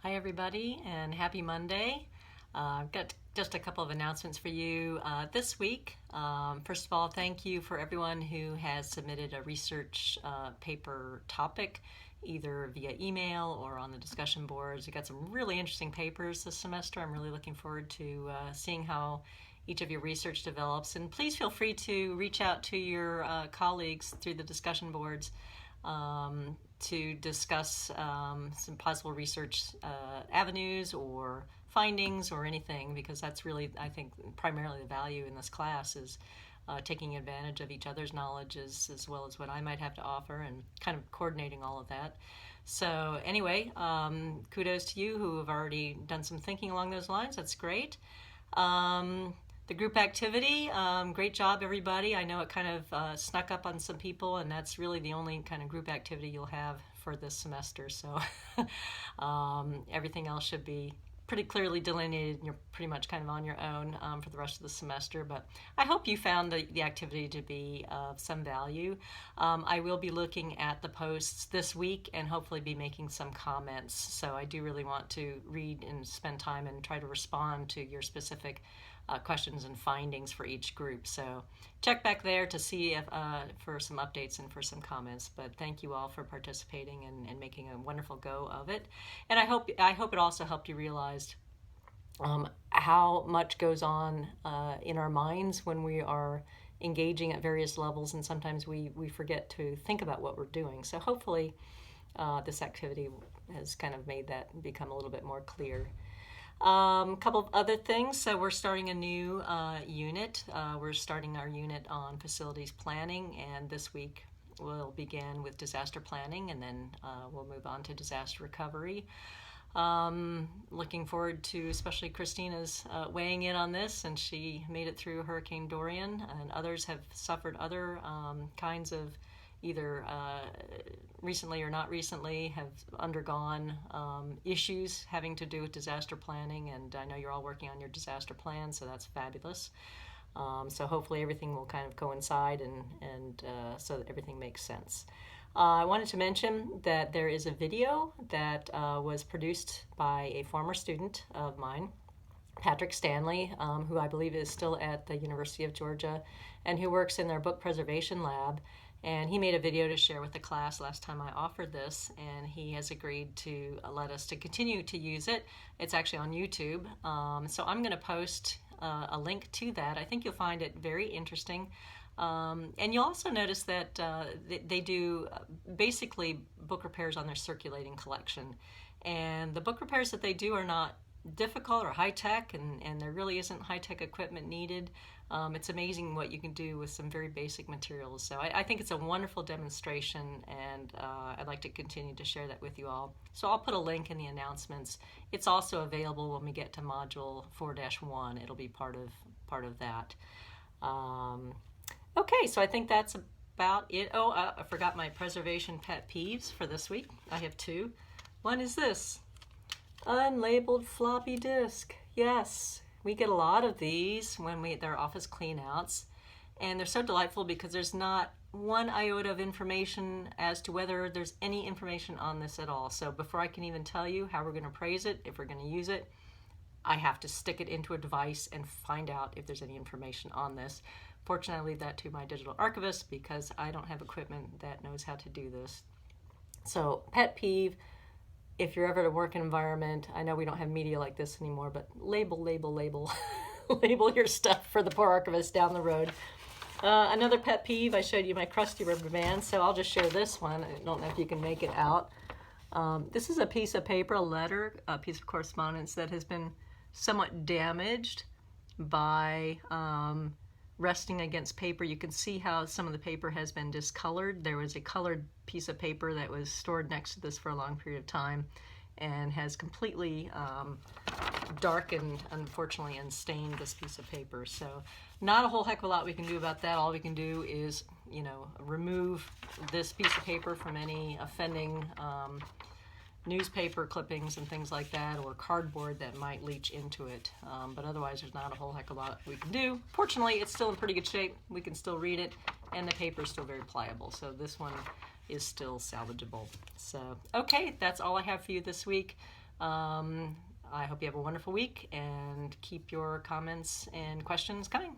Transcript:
Hi everybody and happy Monday. I've got just a couple of announcements for you this week. First of all, thank you for everyone who has submitted a research paper topic either via email or on the discussion boards. We've got some really interesting papers this semester. I'm really looking forward to seeing how each of your research develops. And please feel free to reach out to your colleagues through the discussion boards to discuss some possible research avenues or findings or anything, because that's really, I think, primarily the value in this class is taking advantage of each other's knowledge as well as what I might have to offer and kind of coordinating all of that. So anyway, kudos to you who have already done some thinking along those lines. That's great. The group activity, great job everybody. I know it kind of snuck up on some people, and that's really the only kind of group activity you'll have for this semester. So everything else should be pretty clearly delineated, and you're pretty much kind of on your own for the rest of the semester. But I hope you found the activity to be of some value. I will be looking at the posts this week and hopefully be making some comments. So I do really want to read and spend time and try to respond to your specific questions and findings for each group. So check back there to see if, for some updates and for some comments. But thank you all for participating and making a wonderful go of it. And I hope it also helped you realize how much goes on in our minds when we are engaging at various levels, and sometimes we forget to think about what we're doing. So hopefully this activity has kind of made that become a little bit more clear. A couple of other things. So we're starting a new unit. We're starting our unit on facilities planning, and this week we'll begin with disaster planning, and then we'll move on to disaster recovery. Looking forward to especially Christina's weighing in on this, and she made it through Hurricane Dorian, and others have suffered other kinds of either recently or not recently have undergone issues having to do with disaster planning, and I know you're all working on your disaster plan, so that's fabulous. So hopefully everything will kind of coincide and so that everything makes sense. I wanted to mention that there is a video that was produced by a former student of mine, Patrick Stanley, who I believe is still at the University of Georgia and who works in their book preservation lab. And he made a video to share with the class last time I offered this, and he has agreed to let us to continue to use it. It's actually on YouTube. So I'm going to post a link to that. I think you'll find it very interesting. And you'll also notice that they do basically book repairs on their circulating collection. And the book repairs that they do are not difficult or high-tech, and there really isn't high-tech equipment needed. It's amazing what you can do with some very basic materials. So I think it's a wonderful demonstration, and I'd like to continue to share that with you all. So I'll put a link in the announcements. It's also available when we get to Module 4-1. It'll be part of that. Okay, so I think that's about it. Oh, I forgot my preservation pet peeves for this week. I have two. One is this. Unlabeled floppy disk. Yes, we get a lot of these when they're office cleanouts, and they're so delightful because there's not one iota of information as to whether there's any information on this at all. So before I can even tell you how we're going to praise it, if we're going to use it, I have to stick it into a device and find out if there's any information on this. Fortunately, I leave that to my digital archivist because I don't have equipment that knows how to do this. So pet peeve. If you're ever at a work environment, I know we don't have media like this anymore, but label, label your stuff for the poor archivist down the road. Another pet peeve, I showed you my crusty rubber band, so I'll just share this one. I don't know if you can make it out. This is a piece of paper, a letter, a piece of correspondence that has been somewhat damaged by resting against paper. You can see how some of the paper has been discolored. There was a colored piece of paper that was stored next to this for a long period of time and has completely darkened, unfortunately, and stained this piece of paper. So not a whole heck of a lot we can do about that. All we can do is, remove this piece of paper from any offending newspaper clippings and things like that, or cardboard that might leach into it. But otherwise, there's not a whole heck of a lot we can do. Fortunately, it's still in pretty good shape. We can still read it, and the paper is still very pliable. So this one is still salvageable. So, okay, that's all I have for you this week. I hope you have a wonderful week and keep your comments and questions coming.